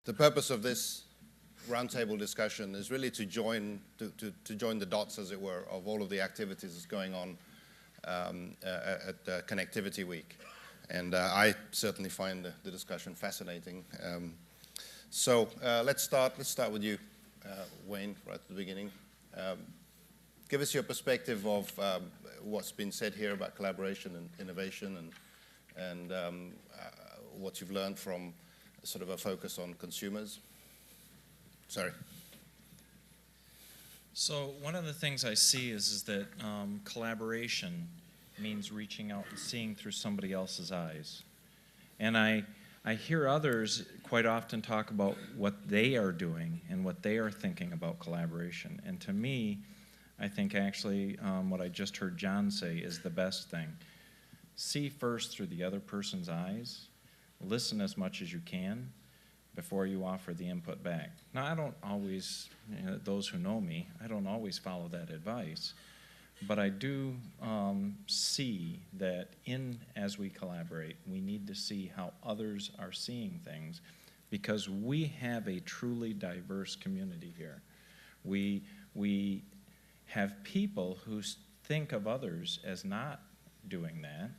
The purpose of this roundtable discussion is really to join the dots, as it were, of all of the activities that's going on at Connectivity Week. And I certainly find the discussion fascinating. So let's start with you, Wayne, right at the beginning. Give us your perspective of what's been said here about collaboration and innovation, and what you've learned from sort of a focus on consumers. Sorry. So one of the things I see is that collaboration means reaching out and seeing through somebody else's eyes. And I hear others quite often talk about what they are doing and what they are thinking about collaboration. And to me, I think actually what I just heard John say is the best thing. See first through the other person's eyes. Listen as much as you can before you offer the input back. Now, I don't always, those who know me, I don't always follow that advice, but I do see that as we collaborate, we need to see how others are seeing things, because we have a truly diverse community here. We have people who think of others as not doing that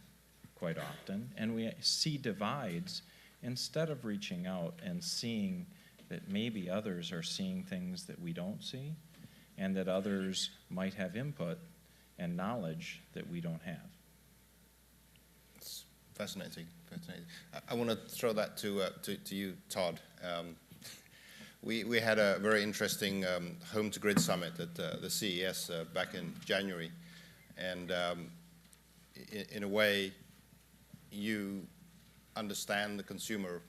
quite often, and we see divides instead of reaching out and seeing that maybe others are seeing things that we don't see, and that others might have input and knowledge that we don't have. It's fascinating. I want to throw that to you, Todd. We had a very interesting Home to Grid summit at the CES back in January, and in a way, you understand the consumer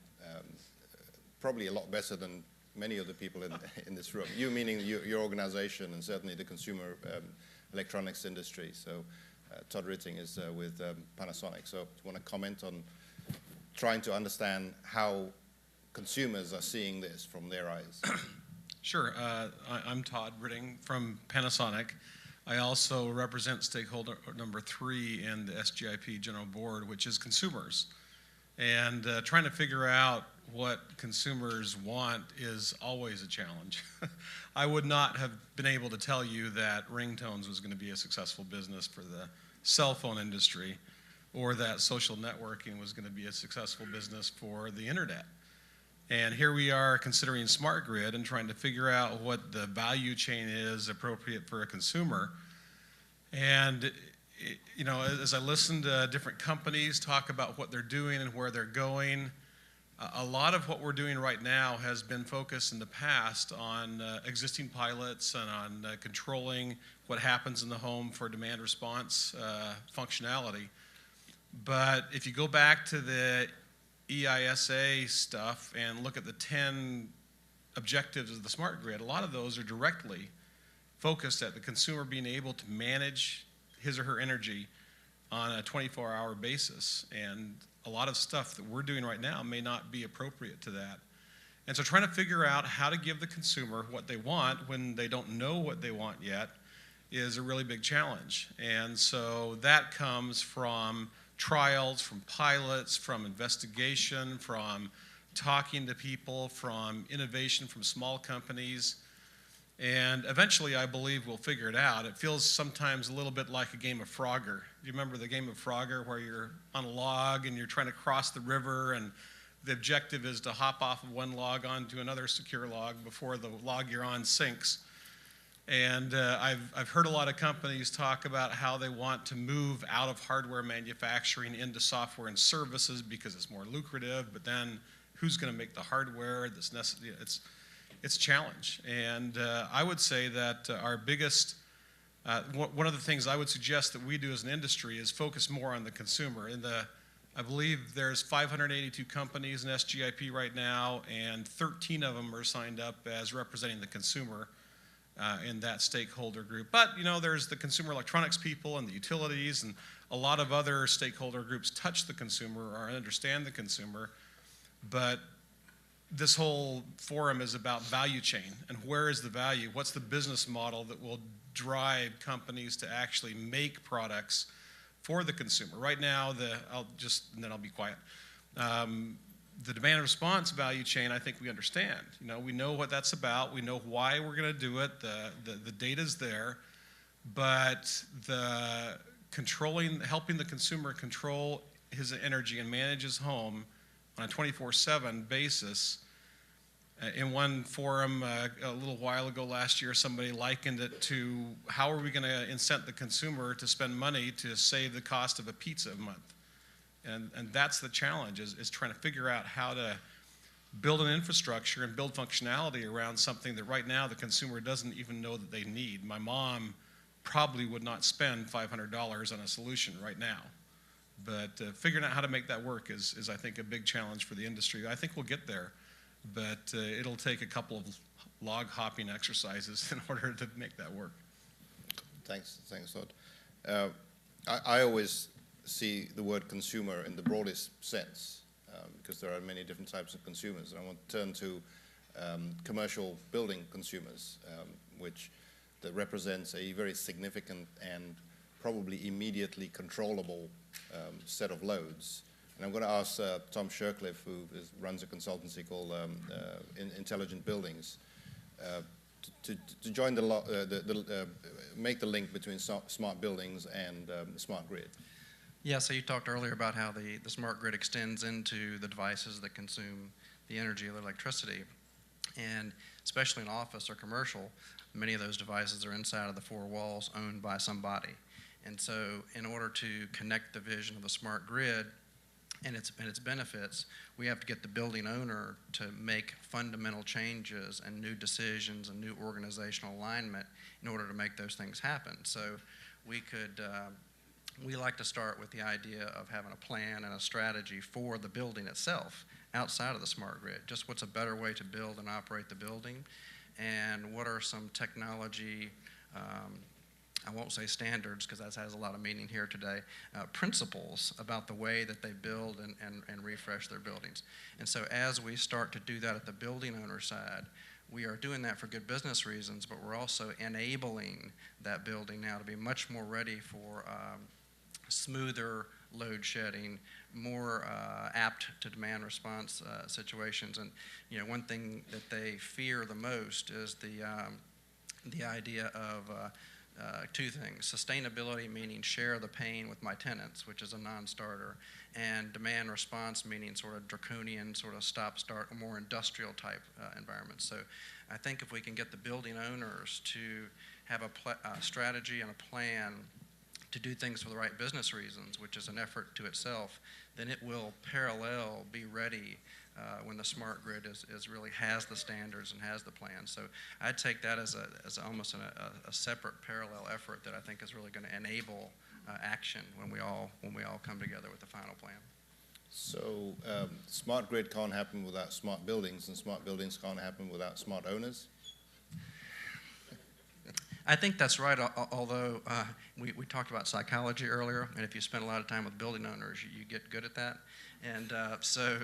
probably a lot better than many of the people in this room. You meaning your organization, and certainly the consumer electronics industry. So Todd Ritting is with Panasonic. So do you want to comment on trying to understand how consumers are seeing this from their eyes? Sure. I'm Todd Ritting from Panasonic. I also represent stakeholder number 3 in the SGIP General Board, which is consumers. And trying to figure out what consumers want is always a challenge. I would not have been able to tell you that ringtones was going to be a successful business for the cell phone industry, or that social networking was going to be a successful business for the internet. And here we are considering smart grid and trying to figure out what the value chain is appropriate for a consumer. And you know, as I listen to different companies talk about what they're doing and where they're going, a lot of what we're doing right now has been focused in the past on existing pilots and on controlling what happens in the home for demand response functionality. But if you go back to the EISA stuff and look at the 10 objectives of the smart grid, a lot of those are directly focused at the consumer being able to manage his or her energy on a 24-hour basis. And a lot of stuff that we're doing right now may not be appropriate to that. And so trying to figure out how to give the consumer what they want when they don't know what they want yet is a really big challenge. And so that comes from trials, from pilots, from investigation, from talking to people, from innovation from small companies. And eventually, I believe we'll figure it out. It feels sometimes a little bit like a game of Frogger. Do you remember the game of Frogger where you're on a log and you're trying to cross the river, and the objective is to hop off of one log onto another secure log before the log you're on sinks? And I've heard a lot of companies talk about how they want to move out of hardware manufacturing into software and services because it's more lucrative, but then who's going to make the hardware? It's a challenge. And I would say that our biggest, one of the things I would suggest that we do as an industry is focus more on the consumer. I believe there's 582 companies in SGIP right now, and 13 of them are signed up as representing the consumer in that stakeholder group. But you know, there's the consumer electronics people and the utilities, and a lot of other stakeholder groups touch the consumer or understand the consumer. But this whole forum is about value chain, and where is the value? What's the business model that will drive companies to actually make products for the consumer? Right now, and then I'll be quiet. the demand response value chain, I think we understand. You know, we know what that's about. We know why we're going to do it. The data's there, but helping the consumer control his energy and manage his home on a 24/7 basis. In one forum a little while ago last year, somebody likened it to how are we going to incent the consumer to spend money to save the cost of a pizza a month? And that's the challenge, is trying to figure out how to build an infrastructure and build functionality around something that right now the consumer doesn't even know that they need. My mom probably would not spend $500 on a solution right now. But figuring out how to make that work is, I think, a big challenge for the industry. I think we'll get there, but it'll take a couple of log hopping exercises in order to make that work. Thanks, Todd. I always see the word consumer in the broadest sense because there are many different types of consumers. And I want to turn to commercial building consumers, that represents a very significant and probably immediately controllable set of loads. And I'm going to ask Tom Shercliffe, who runs a consultancy called Intelligent Buildings, to join make the link between smart buildings and smart grid. Yeah, so you talked earlier about how the smart grid extends into the devices that consume the energy of the electricity. And especially in office or commercial, many of those devices are inside of the four walls owned by somebody. And so in order to connect the vision of the smart grid and its benefits, we have to get the building owner to make fundamental changes and new decisions and new organizational alignment in order to make those things happen. So we like to start with the idea of having a plan and a strategy for the building itself outside of the smart grid. Just what's a better way to build and operate the building, and what are some technology, I won't say standards because that has a lot of meaning here today, principles about the way that they build and refresh their buildings. And so as we start to do that at the building owner side, we are doing that for good business reasons, but we're also enabling that building now to be much more ready for smoother load shedding, more apt to demand response situations. And you know, one thing that they fear the most is the idea of two things: sustainability, meaning share the pain with my tenants, which is a non-starter, and demand response, meaning sort of draconian, sort of stop-start, a more industrial type environment. So I think if we can get the building owners to have a strategy and a plan to do things for the right business reasons, which is an effort to itself, then it will parallel be ready when the smart grid really has the standards and has the plan. So I'd take that as almost a separate parallel effort that I think is really going to enable action when we all come together with the final plan. So smart grid can't happen without smart buildings, and smart buildings can't happen without smart owners? I think that's right, although we talked about psychology earlier, and if you spend a lot of time with building owners, you get good at that. And so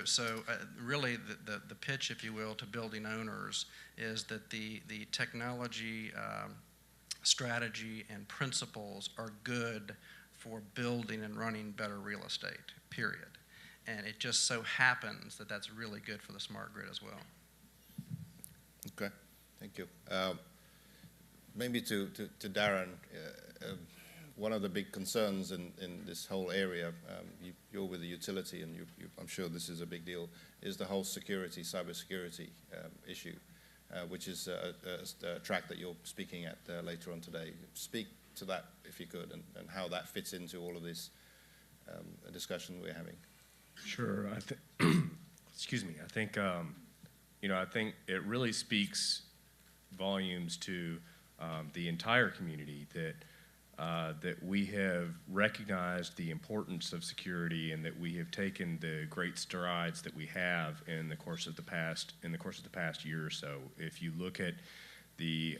really the pitch, if you will, to building owners is that the technology, strategy, and principles are good for building and running better real estate, period. And it just so happens that that's really good for the smart grid as well. Okay, thank you. Maybe to Darren, one of the big concerns in this whole area, you're with the utility, and I'm sure this is a big deal, is the whole cybersecurity issue, which is a track that you're speaking at later on today. Speak to that, if you could, and how that fits into all of this discussion we're having. Sure. Excuse me. I think I think it really speaks volumes to the entire community that we have recognized the importance of security, and that we have taken the great strides that we have in the course of the past year or so. If you look at the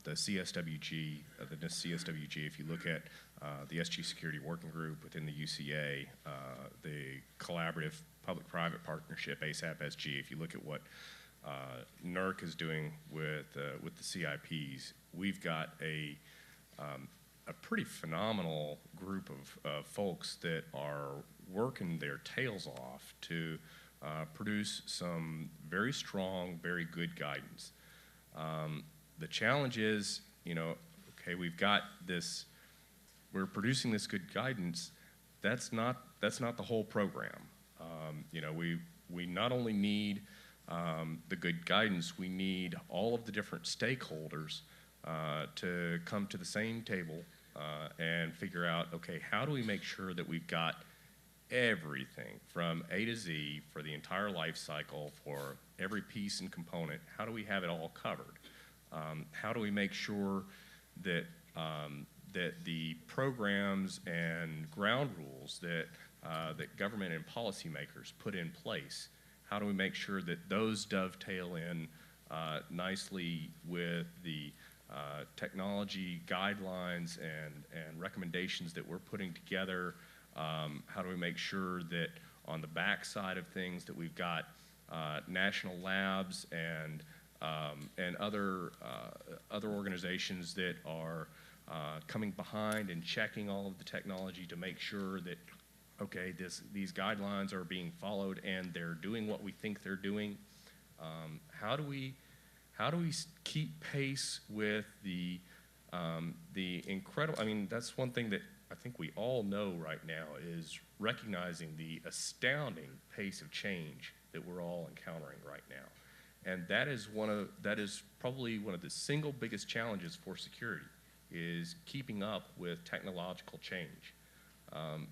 CSWG, the NIST CSWG, if you look at the SG Security Working Group within the UCA, the Collaborative Public-Private Partnership, ASAP-SG, if you look at what NERC is doing with the CIPs, we've got a pretty phenomenal group of folks that are working their tails off to produce some very strong, very good guidance. The challenge is, okay, we've got this, we're producing this good guidance. That's not the whole program. We not only need the good guidance, we need all of the different stakeholders to come to the same table and figure out, okay, how do we make sure that we've got everything from A to Z for the entire life cycle, for every piece and component? How do we have it all covered? How do we make sure that that the programs and ground rules that government and policymakers put in place, how do we make sure that those dovetail in nicely with the technology guidelines and recommendations that we're putting together? How do we make sure that on the back side of things that we've got national labs and other organizations that are coming behind and checking all of the technology to make sure that, okay, these guidelines are being followed and they're doing what we think they're doing. How do we keep pace with the incredible? I mean, that's one thing that I think we all know right now is recognizing the astounding pace of change that we're all encountering right now, and that is probably one of the single biggest challenges for security, is keeping up with technological change.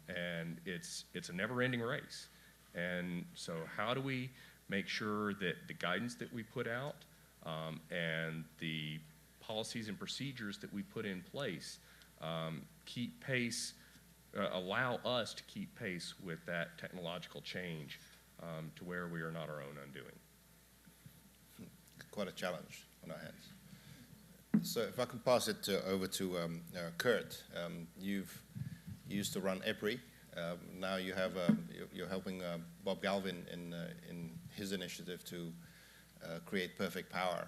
And it's a never-ending race. And so how do we make sure that the guidance that we put out and the policies and procedures that we put in place keep pace, allow us to keep pace with that technological change to where we are not our own undoing? Quite a challenge on our hands. So if I can pass it over to Kurt, you used to run EPRI. Now you have you're helping Bob Galvin in his initiative to create perfect power.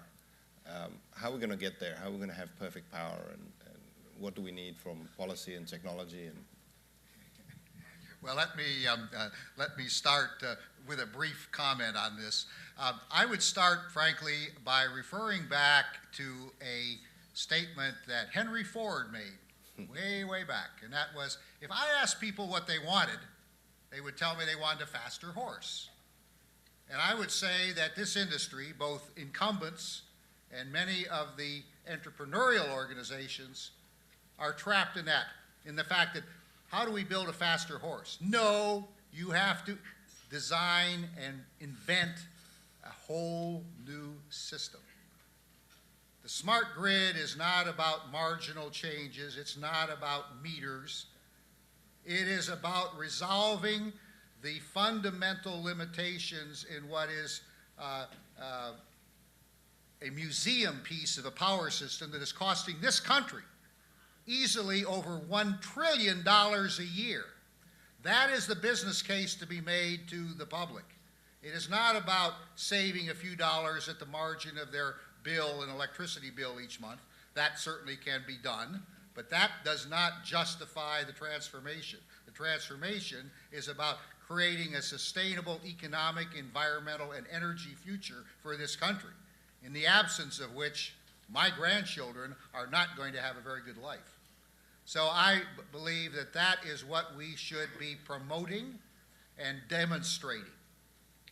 How are we going to get there? How are we going to have perfect power, and what do we need from policy and technology? And well, let me start with a brief comment on this. I would start, frankly, by referring back to a statement that Henry Ford made way back, and that was, if I asked people what they wanted, they would tell me they wanted a faster horse. And I would say that this industry, both incumbents and many of the entrepreneurial organizations, are trapped in that, in the fact that, how do we build a faster horse? No, you have to design and invent a whole new system. The smart grid is not about marginal changes. It's not about meters. It is about resolving the fundamental limitations in what is a museum piece of a power system that is costing this country easily over $1 trillion a year. That is the business case to be made to the public. It is not about saving a few dollars at the margin of their bill, an electricity bill each month. That certainly can be done, but that does not justify the transformation. The transformation is about creating a sustainable economic, environmental, and energy future for this country, in the absence of which my grandchildren are not going to have a very good life. So I believe that that is what we should be promoting and demonstrating.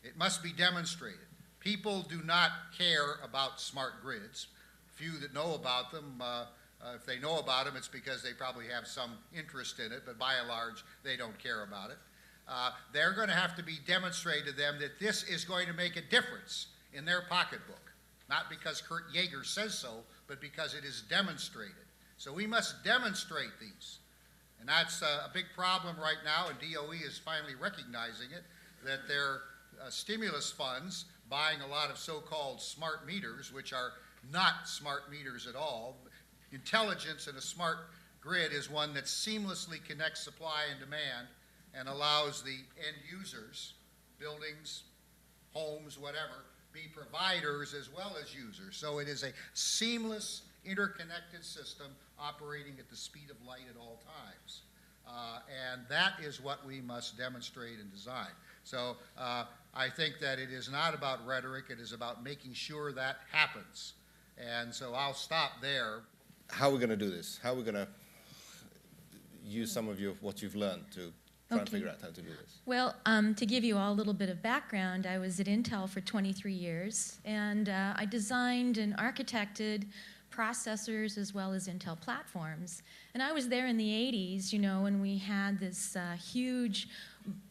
It must be demonstrated. People do not care about smart grids. Few that know about them, if they know about them, it's because they probably have some interest in it, but by and large, they don't care about it. They're going to have to be demonstrated to them that this is going to make a difference in their pocketbook. Not because Kurt Yeager says so, but because it is demonstrated. So we must demonstrate these. And that's a big problem right now, and DOE is finally recognizing it, that their stimulus funds buying a lot of so-called smart meters, which are not smart meters at all. Intelligence in a smart grid is one that seamlessly connects supply and demand and allows the end users, buildings, homes, whatever, be providers as well as users. So it is a seamless, interconnected system operating at the speed of light at all times. And that is what we must demonstrate and design. So I think that it is not about rhetoric, it is about making sure that happens. And so I'll stop there. How are we going to do this? How are we going to use some of what you've learned to try and Okay. figure out how to do this? Well, to give you all a little bit of background, I was at Intel for 23 years, and I designed and architected processors as well as Intel platforms. And I was there in the 80s, you know, when we had this huge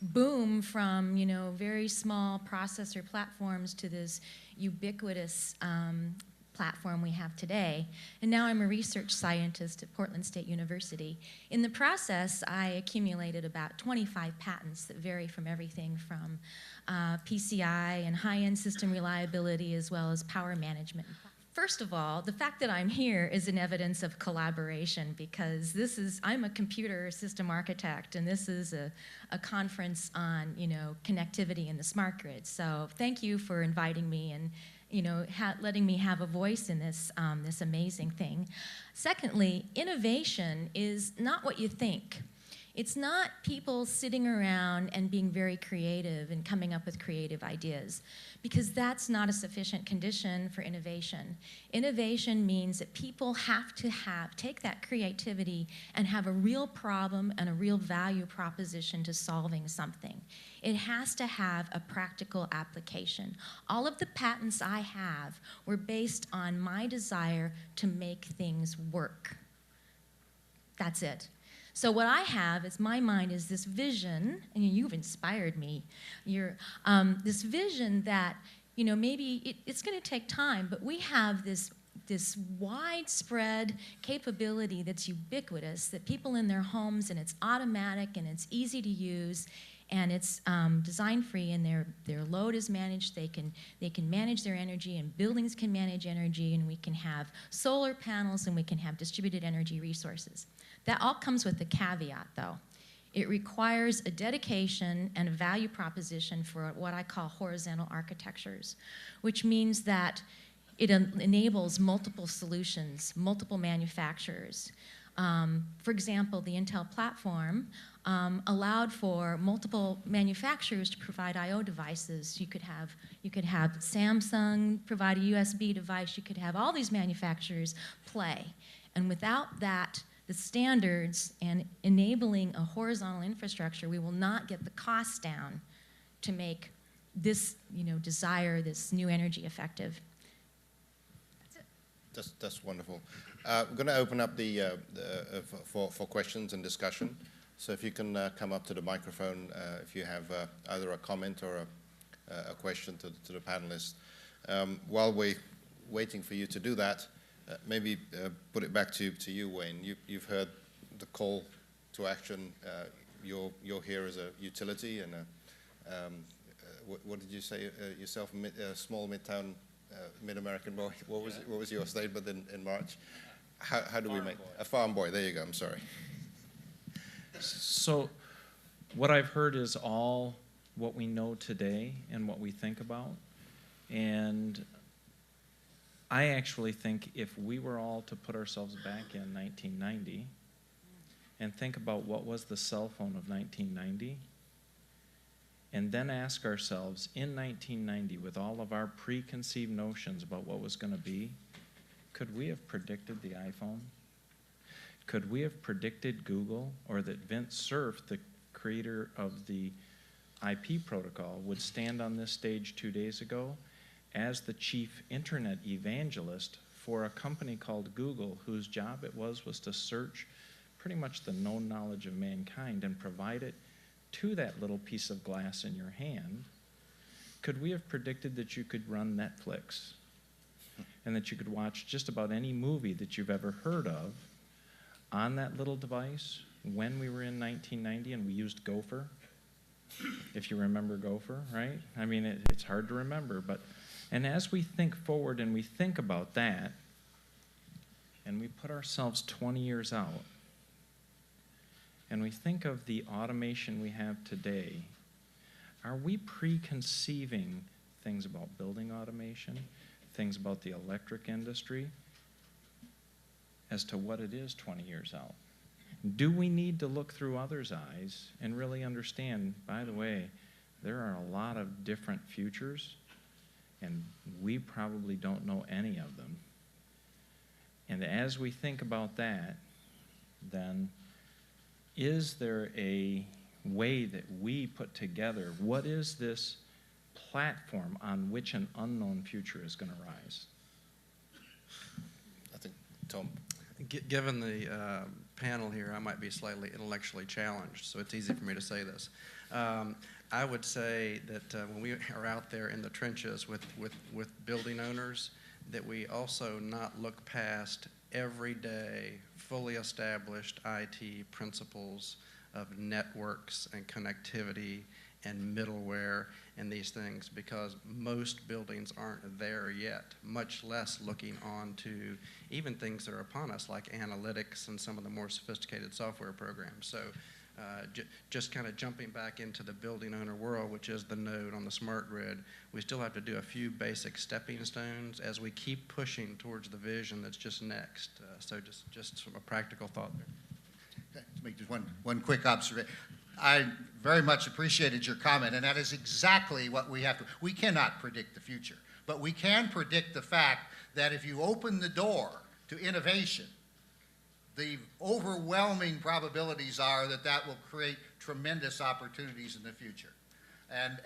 boom from, you know, very small processor platforms to this ubiquitous platform we have today. And now I'm a research scientist at Portland State University. In the process, I accumulated about 25 patents that vary from everything from PCI and high-end system reliability as well as power management. First of all, the fact that I'm here is an evidence of collaboration because I'm a computer system architect and this is a conference on, you know, connectivity in the smart grid. So thank you for inviting me and, you know, letting me have a voice in this, this amazing thing. Secondly, innovation is not what you think. It's not people sitting around and being very creative and coming up with creative ideas, because that's not a sufficient condition for innovation. Innovation means that people have to take that creativity and have a real problem and a real value proposition to solving something. It has to have a practical application. All of the patents I have were based on my desire to make things work. That's it. So what I have is my mind is this vision, and you've inspired me. This vision that, you know, maybe it's going to take time, but we have this widespread capability that's ubiquitous, that people in their homes, and it's automatic and it's easy to use, and it's design-free, and their load is managed. They can manage their energy, and buildings can manage energy, and we can have solar panels, and we can have distributed energy resources. That all comes with a caveat, though. It requires a dedication and a value proposition for what I call horizontal architectures, which means that it enables multiple solutions, multiple manufacturers. For example, the Intel platform allowed for multiple manufacturers to provide I/O devices. You could have Samsung provide a USB device. You could have all these manufacturers play, and without that, the standards and enabling a horizontal infrastructure, we will not get the costs down to make this, you know, this new energy effective. That's wonderful. We're going to open up for questions and discussion. So if you can come up to the microphone if you have either a comment or a question to the panelists. While we're waiting for you to do that, maybe put it back to you, Wayne. You've heard the call to action. You're here as a utility and what did you say yourself? A small midtown mid-American boy. What was your statement in March? How do we make a farm boy? There you go. I'm sorry. So what I've heard is all what we know today and what we think about, and I actually think if we were all to put ourselves back in 1990 and think about what was the cell phone of 1990, and then ask ourselves in 1990, with all of our preconceived notions about what was going to be, could we have predicted the iPhone? Could we have predicted Google, or that Vint Cerf, the creator of the IP protocol, would stand on this stage 2 days ago as the chief internet evangelist for a company called Google, whose job it was to search pretty much the known knowledge of mankind and provide it to that little piece of glass in your hand? Could we have predicted that you could run Netflix and that you could watch just about any movie that you've ever heard of on that little device when we were in 1990 and we used Gopher? If you remember Gopher, right? I mean, it's hard to remember, but and as we think forward and we think about that, and we put ourselves 20 years out, and we think of the automation we have today, are we preconceiving things about building automation, things about the electric industry, as to what it is 20 years out? Do we need to look through others' eyes and really understand, by the way, There are a lot of different futures, and we probably don't know any of them. And as we think about that, then is there a way that we put together what is this platform on which an unknown future is going to rise? I think, Tom. Given the panel here, I might be slightly intellectually challenged, so it's easy for me to say this. I would say that when we are out there in the trenches with building owners, that we also not look past everyday, fully established IT principles of networks and connectivity and middleware and these things, because most buildings aren't there yet, much less looking on to even things that are upon us like analytics and some of the more sophisticated software programs. So just kind of jumping back into the building owner world, which is the node on the smart grid, we still have to do a few basic stepping stones as we keep pushing towards the vision that's just next. So just a practical thought there. Okay, to make just one quick observation. I very much appreciated your comment, and that is exactly what we have to. We cannot predict the future, but we can predict the fact that if you open the door to innovation, the overwhelming probabilities are that that will create tremendous opportunities in the future. And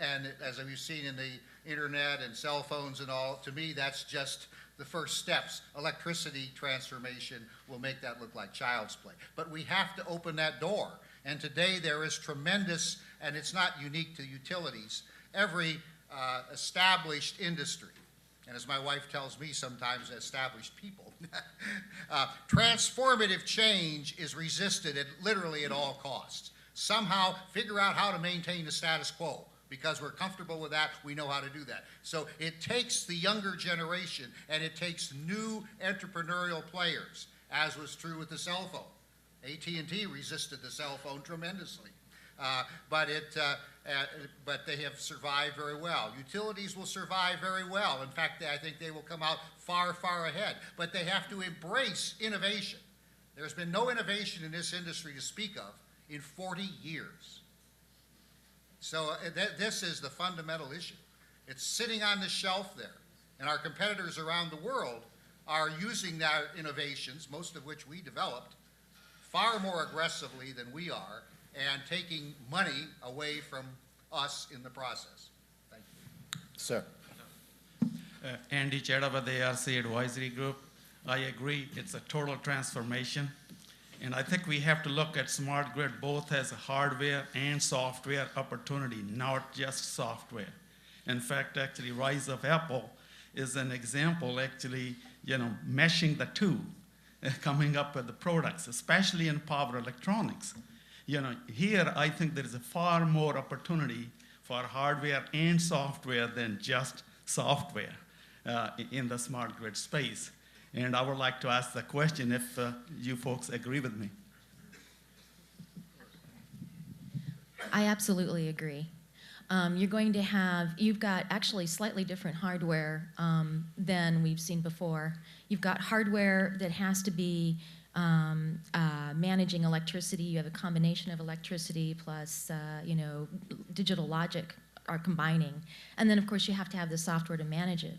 as we've seen in the internet and cell phones and all, to me, that's just the first steps. Electricity transformation will make that look like child's play. But we have to open that door. And today there is tremendous, and it's not unique to utilities, every established industry, and as my wife tells me sometimes, established people, transformative change is resisted literally at all costs. Somehow figure out how to maintain the status quo. Because we're comfortable with that, we know how to do that. So it takes the younger generation, and it takes new entrepreneurial players, as was true with the cell phone. AT&T resisted the cell phone tremendously, but they have survived very well. Utilities will survive very well. In fact, I think they will come out far, far ahead. But they have to embrace innovation. There's been no innovation in this industry to speak of in 40 years. So this is the fundamental issue. It's sitting on the shelf there, and our competitors around the world are using their innovations, most of which we developed, far more aggressively than we are, and taking money away from us in the process. Thank you. Sir. Andy Chedda with the ARC Advisory Group. I agree, it's a total transformation. And I think we have to look at smart grid both as a hardware and software opportunity, not just software. In fact, actually, Rise of Apple is an example, actually, meshing the two, coming up with the products, especially in power electronics. Here, I think there is a far more opportunity for hardware and software than just software in the smart grid space. And I would like to ask the question if you folks agree with me. I absolutely agree. You've got actually slightly different hardware than we've seen before. You've got hardware that has to be managing electricity. You have a combination of electricity plus, digital logic are combining. And then, of course, you have to have the software to manage it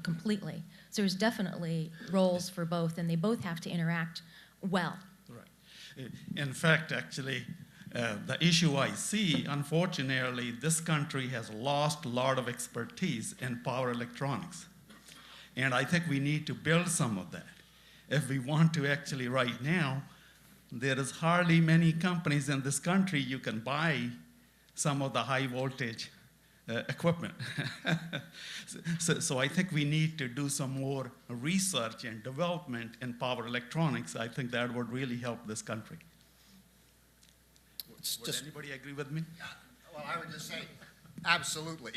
completely. So there's definitely roles for both, and they both have to interact well. Right. In fact, actually, the issue I see, unfortunately, this country has lost a lot of expertise in power electronics. And I think we need to build some of that. If we want to actually, right now, there is hardly many companies in this country you can buy some of the high voltage equipment. So I think we need to do some more research and development in power electronics. I think that would really help this country. Would anybody agree with me? Well, I would just say, absolutely.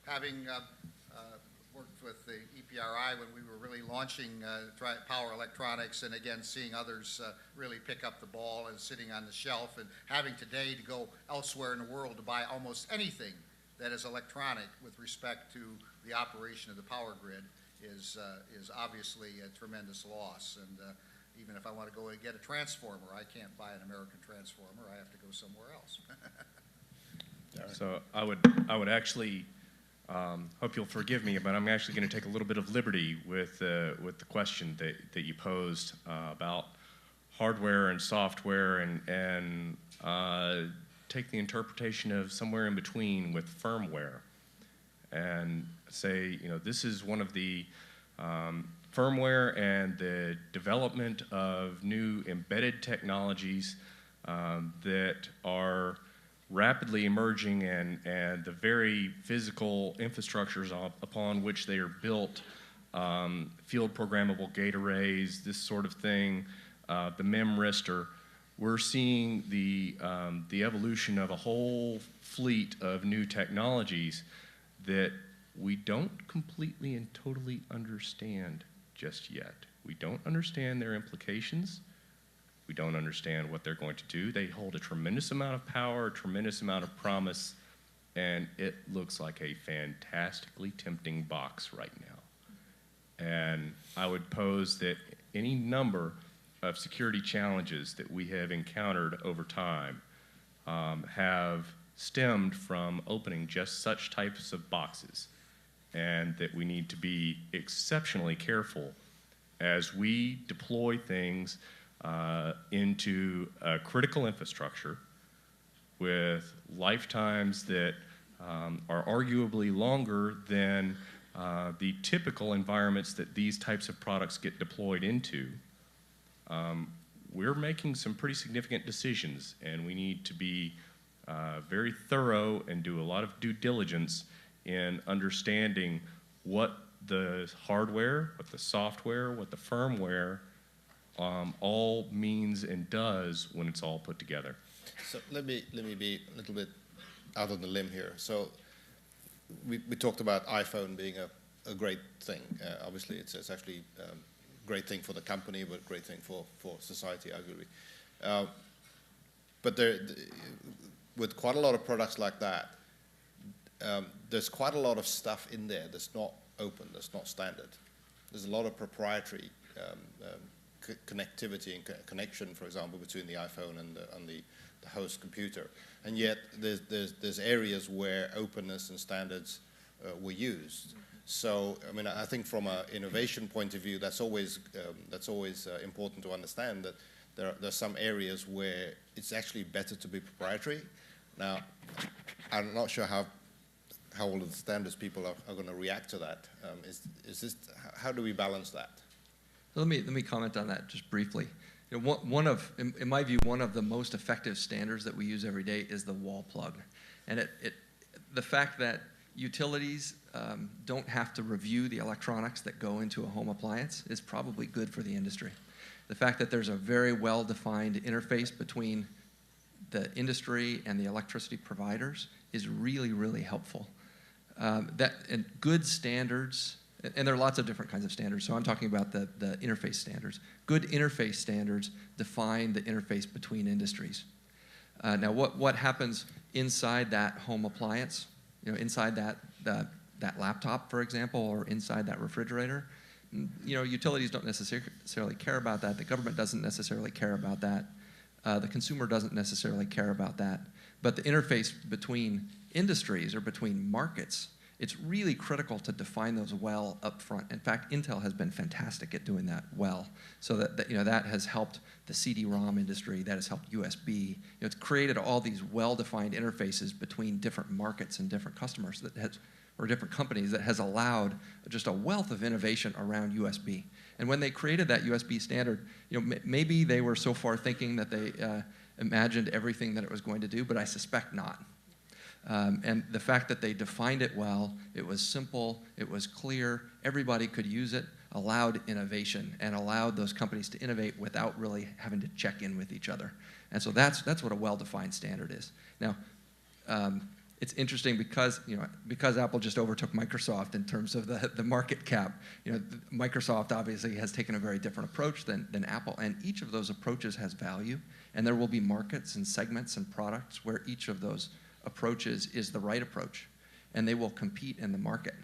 Having worked with the EPRI when we were really launching power electronics, and again seeing others really pick up the ball and sitting on the shelf, and having today to go elsewhere in the world to buy almost anything that is electronic with respect to the operation of the power grid is obviously a tremendous loss. And Even if I want to go and get a transformer, I can't buy an American transformer, I have to go somewhere else. So I would actually, hope you'll forgive me, but I'm actually going to take a little bit of liberty with the question that you posed about hardware and software, and take the interpretation of somewhere in between with firmware, and say, you know, this is one of the firmware and the development of new embedded technologies that are rapidly emerging, and the very physical infrastructures upon which they are built, field programmable gate arrays, this sort of thing, the memristor. We're seeing the evolution of a whole fleet of new technologies that we don't completely and totally understand just yet. We don't understand their implications. We don't understand what they're going to do. They hold a tremendous amount of power, a tremendous amount of promise, and it looks like a fantastically tempting box right now. And I would pose that any number of security challenges that we have encountered over time have stemmed from opening just such types of boxes, and that we need to be exceptionally careful as we deploy things into a critical infrastructure with lifetimes that are arguably longer than the typical environments that these types of products get deployed into. We're making some pretty significant decisions, and we need to be very thorough and do a lot of due diligence in understanding what the hardware, what the software, what the firmware all means and does when it's all put together. So let me be a little bit out on the limb here. So we talked about iPhone being a great thing. Obviously, it's actually a great thing for the company, but a great thing for society, arguably. But with quite a lot of products like that, there's quite a lot of stuff in there that's not open, that's not standard. There's a lot of proprietary connectivity and connection, for example, between the iPhone and the host computer. And yet there's areas where openness and standards were used. So, I mean, I think from an innovation point of view, that's always important to understand that there are some areas where it's actually better to be proprietary. Now, I'm not sure how all of the standards people are going to react to that. How do we balance that? Let me comment on that just briefly. You know, in my view, one of the most effective standards that we use every day is the wall plug, and the fact that utilities don't have to review the electronics that go into a home appliance is probably good for the industry. The fact that there's a very well-defined interface between the industry and the electricity providers is really, really helpful. And good standards, and there are lots of different kinds of standards, so I'm talking about the interface standards. Good interface standards define the interface between industries. Now, what happens inside that home appliance, you know, inside that laptop, for example, or inside that refrigerator, you know, utilities don't necessarily care about that. The government doesn't necessarily care about that. The consumer doesn't necessarily care about that. But the interface between industries or between markets, it's really critical to define those well up front. In fact, Intel has been fantastic at doing that well. So that you know, that has helped the CD-ROM industry, that has helped USB. You know, it's created all these well-defined interfaces between different markets and different customers or different companies that has allowed just a wealth of innovation around USB. And when they created that USB standard, you know, maybe they were so far thinking that they imagined everything that it was going to do, but I suspect not. And the fact that they defined it well, it was simple, it was clear, everybody could use it, allowed innovation and allowed those companies to innovate without really having to check in with each other. And so that's what a well-defined standard is. Now, it's interesting because Apple just overtook Microsoft in terms of the market cap. You know, Microsoft obviously has taken a very different approach than Apple, and each of those approaches has value, and there will be markets and segments and products where each of those approaches is the right approach, and they will compete in the market.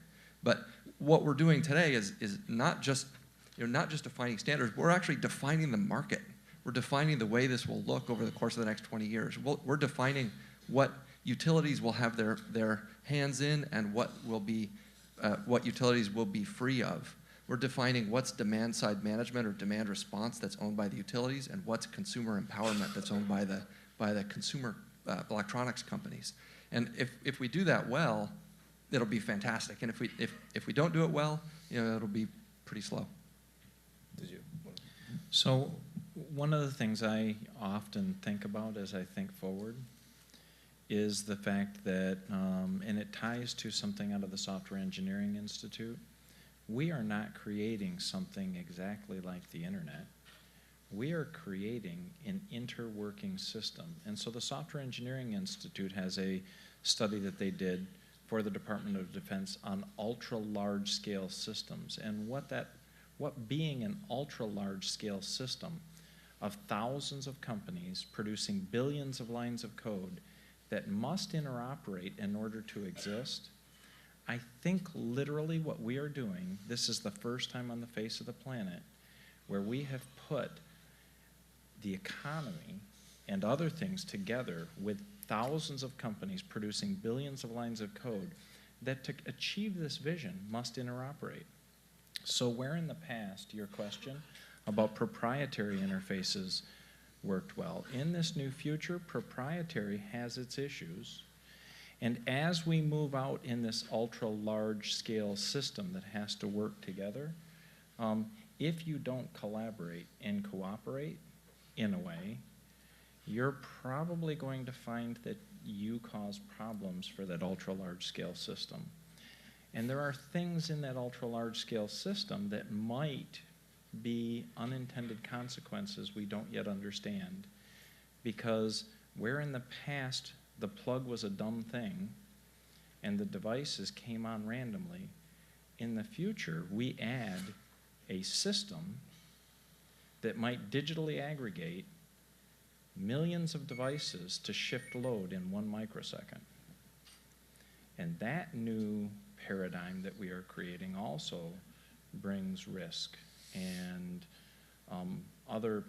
But what we're doing today is not just, not just defining standards, we're actually defining the market. We're defining the way this will look over the course of the next 20 years. We're defining what utilities will have their hands in and what utilities will be free of. We're defining what's demand-side management or demand response that's owned by the utilities and what's consumer empowerment that's owned by the consumer electronics companies. And if we do that well, it'll be fantastic. And if we don't do it well, it'll be pretty slow. Did you? So one of the things I often think about as I think forward is the fact that, and it ties to something out of the Software Engineering Institute, we are not creating something exactly like the internet. We are creating an interworking system. And so the Software Engineering Institute has a study that they did for the Department of Defense on ultra-large scale systems. And what being an ultra-large scale system of thousands of companies producing billions of lines of code that must interoperate in order to exist, I think literally what we are doing, this is the first time on the face of the planet where we have put the economy and other things together with thousands of companies producing billions of lines of code that to achieve this vision must interoperate. So where in the past, your question about proprietary interfaces worked well, in this new future, proprietary has its issues. And as we move out in this ultra-large scale system that has to work together, if you don't collaborate and cooperate in a way, you're probably going to find that you cause problems for that ultra-large scale system. And there are things in that ultra-large scale system that might be unintended consequences we don't yet understand, because where in the past the plug was a dumb thing and the devices came on randomly, in the future we add a system that might digitally aggregate millions of devices to shift load in 1 microsecond. And that new paradigm that we are creating also brings risk and other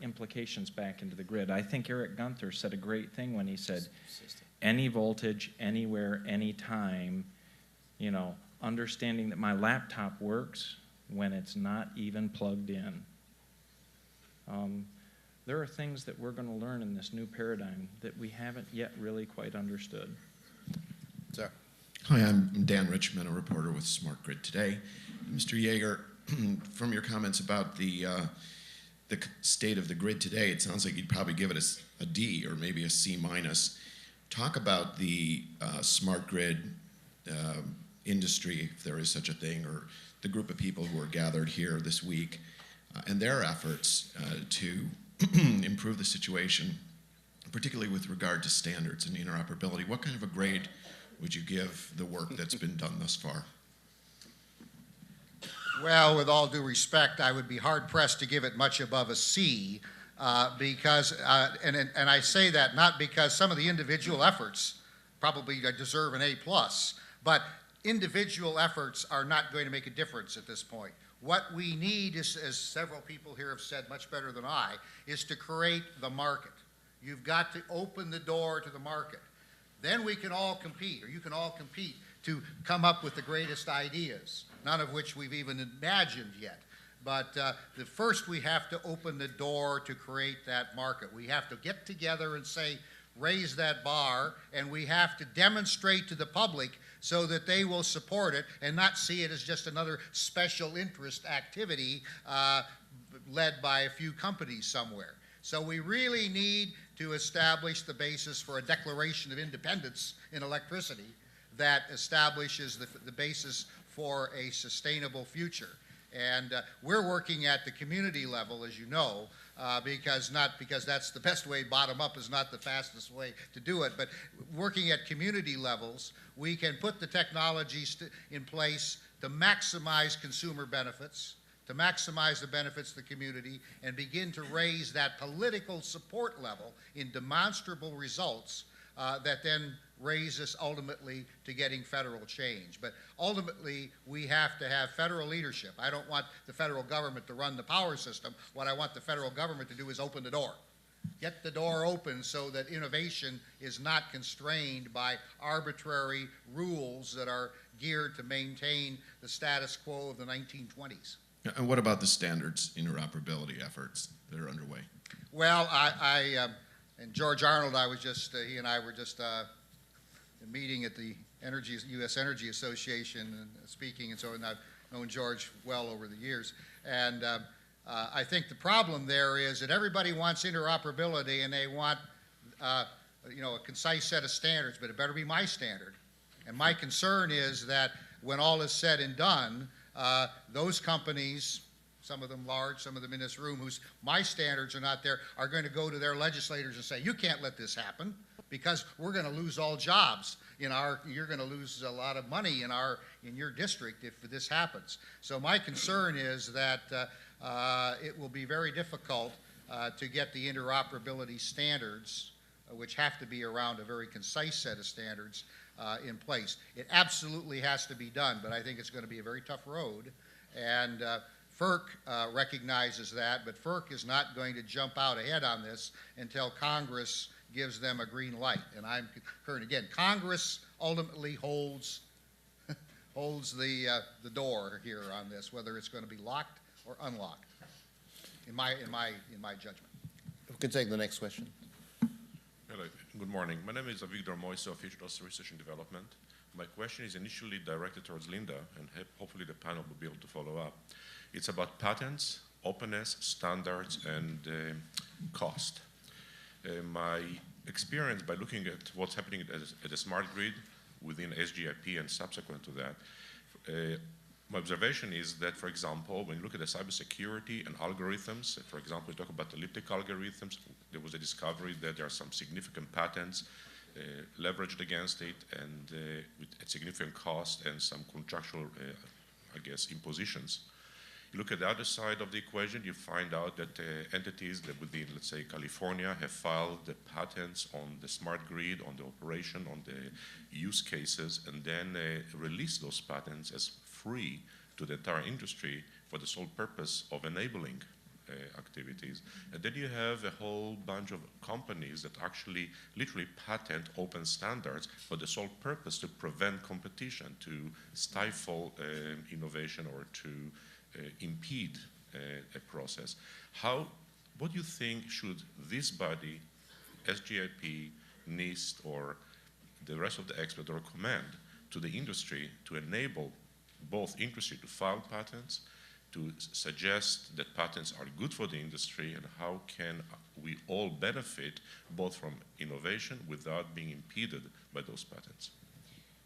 implications back into the grid. I think Eric Gunther said a great thing when he said, any voltage, anywhere, anytime, understanding that my laptop works when it's not even plugged in. There are things that we're going to learn in this new paradigm that we haven't yet really quite understood. Sir. Hi, I'm Dan Richmond, a reporter with Smart Grid Today. Mr. Yeager, from your comments about the state of the grid today, it sounds like you'd probably give it a D or maybe a C minus. Talk about the smart grid industry, if there is such a thing, or the group of people who are gathered here this week and their efforts to improve the situation, particularly with regard to standards and interoperability. What kind of a grade would you give the work that's been done thus far? Well, with all due respect, I would be hard-pressed to give it much above a C, because, and I say that not because some of the individual efforts probably deserve an A+, but individual efforts are not going to make a difference at this point. What we need is, as several people here have said much better than I, is to create the market. You've got to open the door to the market. Then we can all compete, or you can all compete to come up with the greatest ideas, none of which we've even imagined yet. But the first we have to open the door to create that market. We have to get together and say, raise that bar, and we have to demonstrate to the public so that they will support it and not see it as just another special interest activity led by a few companies somewhere. So we really need to establish the basis for a Declaration of Independence in electricity that establishes the basis for a sustainable future. And we're working at the community level, as you know, because that's the best way. Bottom up is not the fastest way to do it, but working at community levels, we can put the technologies in place to maximize consumer benefits, to maximize the benefits of the community, and begin to raise that political support level in demonstrable results that then raise us ultimately to getting federal change. But ultimately, we have to have federal leadership. I don't want the federal government to run the power system. What I want the federal government to do is open the door. Get the door open so that innovation is not constrained by arbitrary rules that are geared to maintain the status quo of the 1920s. And what about the standards interoperability efforts that are underway? Well, and George Arnold, he and I were just meeting at the U.S. Energy Association and speaking, and so and I've known George well over the years. And I think the problem there is that everybody wants interoperability and they want a concise set of standards, but it better be my standard. And my concern is that when all is said and done, those companies, some of them large, some of them in this room, whose my standards are not there, are going to go to their legislators and say, you can't let this happen because we're going to lose all jobs you're going to lose a lot of money in your district if this happens. So my concern is that it will be very difficult to get the interoperability standards, which have to be around a very concise set of standards, in place. It absolutely has to be done, but I think it's going to be a very tough road. And FERC recognizes that, but FERC is not going to jump out ahead on this until Congress gives them a green light. And I'm concerned again. Congress ultimately holds the door here on this, whether it's going to be locked or unlocked. In my judgment. We can take the next question. Hello, good morning. My name is Avigdor Moiso of Fitch Research and Development. My question is initially directed towards Linda, and hopefully the panel will be able to follow up. It's about patents, openness, standards, and cost. My experience by looking at what's happening at the smart grid within SGIP and subsequent to that, my observation is that, for example, when you look at the cybersecurity and algorithms, for example, we talk about elliptic algorithms, there was a discovery that there are some significant patents leveraged against it and at significant cost and some contractual, impositions. You look at the other side of the equation, you find out that entities that within, let's say, California have filed the patents on the smart grid, on the operation, on the use cases, and then release those patents as free to the entire industry for the sole purpose of enabling activities. And then you have a whole bunch of companies that actually literally patent open standards for the sole purpose to prevent competition, to stifle innovation or to impede a process. What do you think should this body, SGIP, NIST, or the rest of the experts recommend to the industry to enable both industry to file patents, to suggest that patents are good for the industry, and how can we all benefit both from innovation without being impeded by those patents?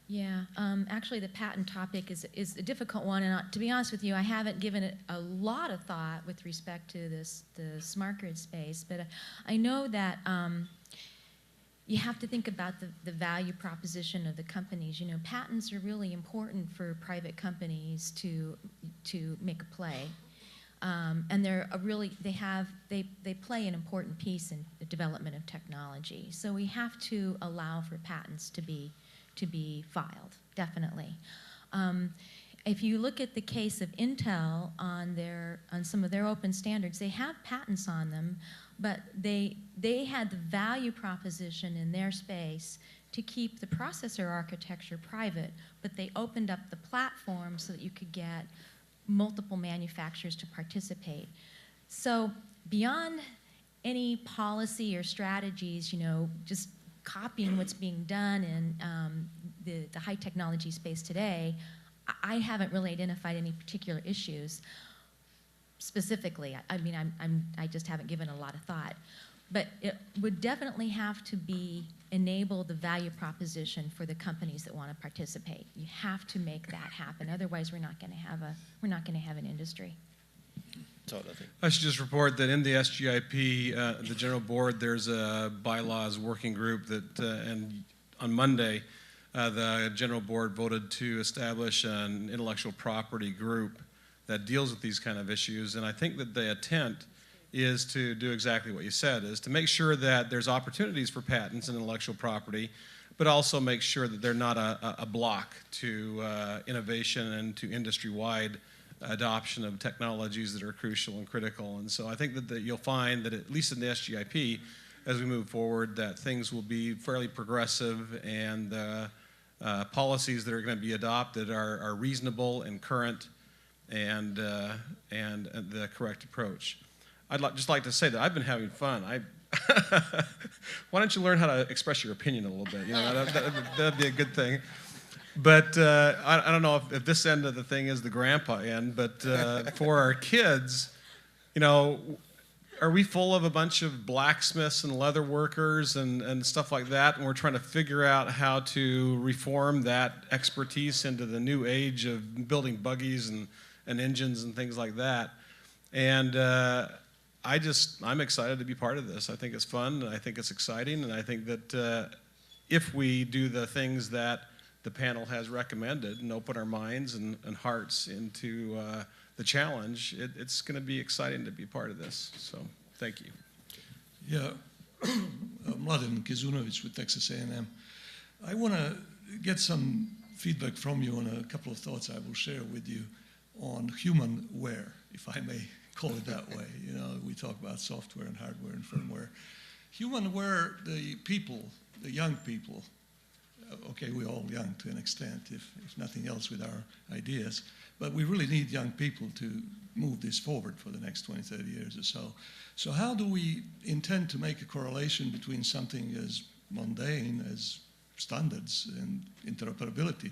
Yeah, actually the patent topic is a difficult one, and to be honest with you, I haven't given it a lot of thought with respect to the smart grid space, but I know that you have to think about the value proposition of the companies. You know, patents are really important for private companies to make a play, and they play an important piece in the development of technology. So we have to allow for patents to be filed, definitely. If you look at the case of Intel on some of their open standards, they have patents on them, but they had the value proposition in their space to keep the processor architecture private, but they opened up the platform so that you could get multiple manufacturers to participate. So beyond any policy or strategies, just copying what's being done in the high technology space today, I haven't really identified any particular issues specifically. I just haven't given a lot of thought. But it would definitely have to enable the value proposition for the companies that want to participate. You have to make that happen. Otherwise, we're not going to have an industry. Todd, I think. I should just report that in the SGIP, the General Board, there's a bylaws working group that, and on Monday, the General Board voted to establish an intellectual property group that deals with these kind of issues. And I think that the intent is to do exactly what you said, is to make sure that there's opportunities for patents and intellectual property, but also make sure that they're not a block to innovation and to industry-wide adoption of technologies that are crucial and critical. And so I think that you'll find that, at least in the SGIP, as we move forward, that things will be fairly progressive, and policies that are going to be adopted are reasonable and current, and the correct approach. I'd just like to say that I've been having fun. Why don't you learn how to express your opinion a little bit? You know, that'd be a good thing. But I don't know if this end of the thing is the grandpa end, but for our kids, you know, are we full of a bunch of blacksmiths and leather workers and stuff like that, and we're trying to figure out how to reform that expertise into the new age of building buggies and engines and things like that? And I'm excited to be part of this. I think it's fun, and I think it's exciting, and I think that if we do the things that the panel has recommended and open our minds and hearts into the challenge, it's going to be exciting to be part of this. So, thank you. Yeah, Mladen Kizunovic with Texas A&M. I want to get some feedback from you on a couple of thoughts I will share with you on humanware, if I may call it that way. You know, we talk about software and hardware and firmware. Humanware, the people, the young people, okay, we're all young to an extent, if nothing else, with our ideas, but we really need young people to move this forward for the next 20, 30 years or so. So how do we intend to make a correlation between something as mundane as standards and interoperability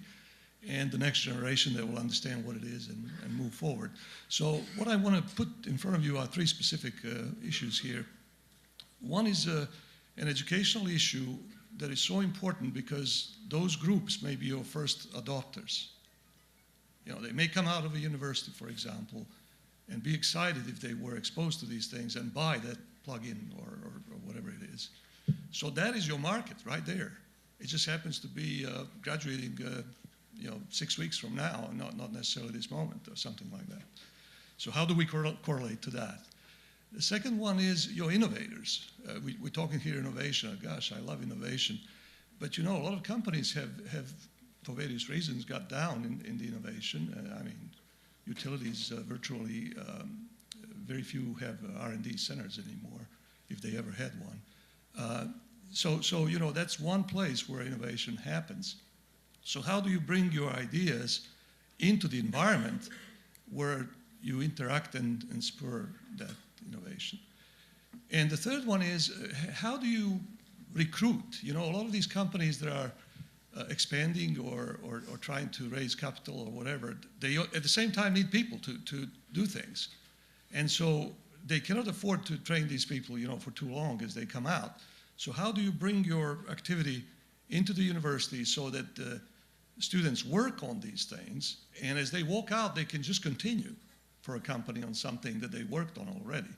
and the next generation that will understand what it is and move forward? So what I want to put in front of you are three specific issues here. One is an educational issue that is so important because those groups may be your first adopters. You know, they may come out of a university, for example, and be excited if they were exposed to these things and buy that plug-in or whatever it is. So that is your market right there. It just happens to be graduating 6 weeks from now, and not necessarily this moment or something like that. So how do we correlate to that? The second one is your innovators. We're talking here innovation. Gosh, I love innovation. But you know, a lot of companies have for various reasons, got down in the innovation. I mean, utilities virtually, very few have R&D centers anymore, if they ever had one. So you know, that's one place where innovation happens. So how do you bring your ideas into the environment where you interact and spur that innovation? And the third one is, how do you recruit? You know, a lot of these companies that are expanding or trying to raise capital or whatever, they at the same time need people to do things. And so they cannot afford to train these people, you know, for too long as they come out. So how do you bring your activity into the university so that students work on these things, and as they walk out, they can just continue for a company on something that they worked on already?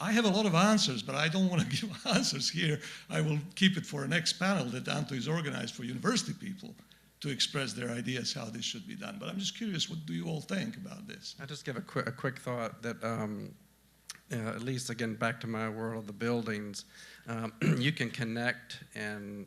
I have a lot of answers, but I don't want to give answers here. I will keep it for a next panel that Anto is organized for university people to express their ideas how this should be done. But I'm just curious, what do you all think about this? I'll just give a quick thought that, at least again, back to my world of the buildings, you can connect and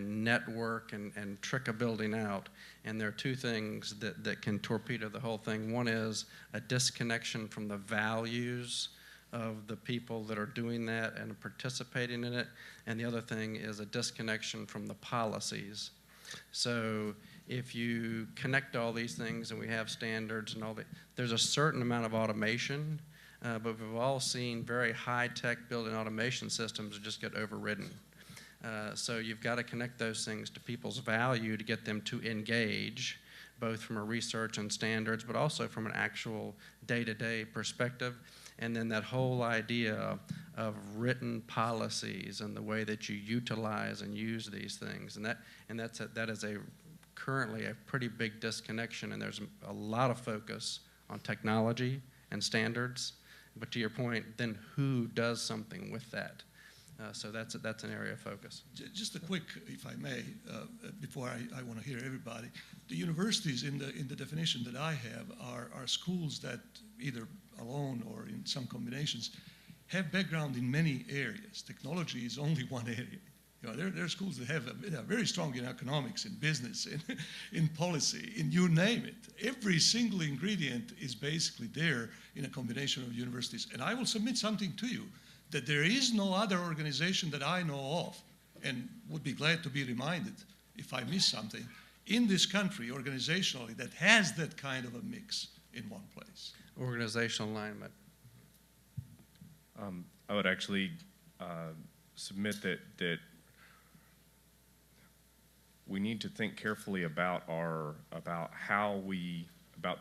network and trick a building out. And there are two things that can torpedo the whole thing. One is a disconnection from the values of the people that are doing that and participating in it. And the other thing is a disconnection from the policies. So if you connect all these things and we have standards and all that, there's a certain amount of automation, but we've all seen very high-tech building automation systems that just get overridden. So you've got to connect those things to people's value to get them to engage, both from a research and standards, but also from an actual day-to-day perspective. And then that whole idea of written policies and the way that you utilize and use these things. That is currently a pretty big disconnection, and there's a lot of focus on technology and standards. But to your point, then who does something with that? So that's an area of focus. Just a quick, if I may, before I want to hear everybody. The universities in the definition that I have are schools that either alone or in some combinations, have background in many areas. Technology is only one area. You know, there are schools that are very strong in economics, in business, in policy, in you name it. Every single ingredient is basically there in a combination of universities. And I will submit something to you, that there is no other organization that I know of, and would be glad to be reminded if I miss something, in this country, organizationally, that has that kind of a mix in one place. Organizational alignment. I would actually submit that we need to think carefully about to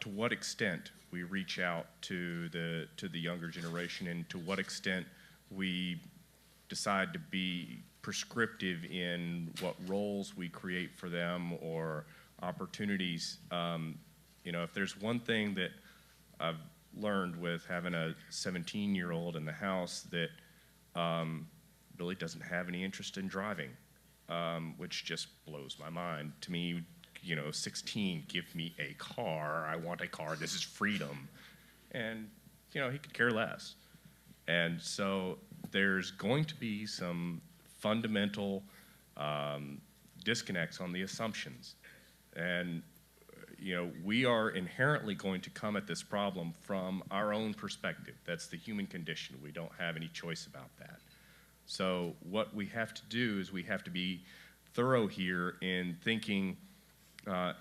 what extent we reach out to the younger generation, and to what extent we decide to be prescriptive in what roles we create for them or opportunities. You know, if there's one thing that I've learned with having a 17-year-old in the house that really doesn't have any interest in driving, which just blows my mind. To me, you know, 16, give me a car. I want a car. This is freedom. And, you know, he could care less. And so there's going to be some fundamental disconnects on the assumptions. And, you know, we are inherently going to come at this problem from our own perspective. That's the human condition. We don't have any choice about that. So what we have to do is we have to be thorough here in thinking,